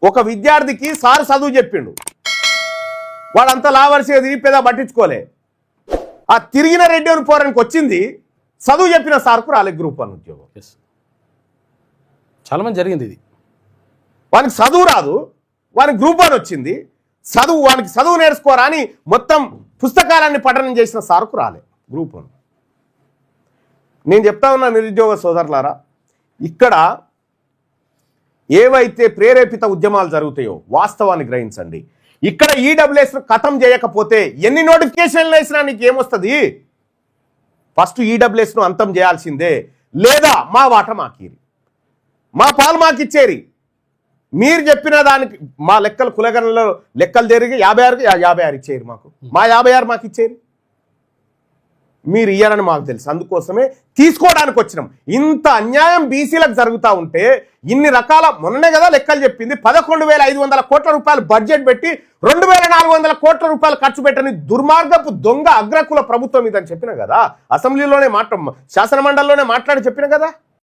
ఒక విద్యార్థికి సార్ చదువు చెప్పిండు, వాడంతా లావర్సిగా తిరిగి పెద్ద పట్టించుకోలే. ఆ తిరిగిన రెడ్డి అని పోరానికి వచ్చింది చదువు చెప్పిన సార్కు రాలే గ్రూప్ 1 ఉద్యోగం. చాలా మంది జరిగింది ఇది. వానికి చదువు రాదు, వానికి గ్రూప్ 1 వచ్చింది. వానికి చదువు నేర్చుకోరా అని మొత్తం పుస్తకాలన్నీ పఠనం చేసిన సార్కు రాలే గ్రూప్ 1. నేను చెప్తా ఉన్నా నిరుద్యోగ సోదరులారా, ఇక్కడ ఏవైతే ప్రేరేపిత ఉద్యమాలు జరుగుతాయో వాస్తవాన్ని గ్రహించండి. ఇక్కడ ఈడబ్ల్యూఎస్ ఖతం చేయకపోతే ఎన్ని నోటిఫికేషన్లు వేసినా నీకు ఏమొస్తుంది? ఫస్ట్ ఈడబ్ల్యూఎస్ను అంతం చేయాల్సిందే, లేదా మా వాట మాకీరి, మా పాలు మాకిచ్చేరి. మీరు చెప్పిన దానికి మా లెక్కలు కులగణలో లెక్కలు జరిగి 56కి 56 ఇచ్చేరు మాకు, మా 56 మాకు ఇచ్చేరు. మీరు ఇయ్యారని మాకు తెలుసు, అందుకోసమే తీసుకోవడానికి వచ్చినాం. ఇంత అన్యాయం బీసీలకు జరుగుతూ ఉంటే ఇన్ని రకాల, మొన్ననే కదా లెక్కలు చెప్పింది, 11,500 కోట్ల రూపాయలు బడ్జెట్ పెట్టి 2,400 కోట్ల రూపాయలు ఖర్చు పెట్టని దుర్మార్గపు దొంగ అగ్రకుల ప్రభుత్వం ఇదని చెప్పిన కదా, అసెంబ్లీలోనే శాసన మండలిలోనే మాట్లాడి చెప్పిన కదా.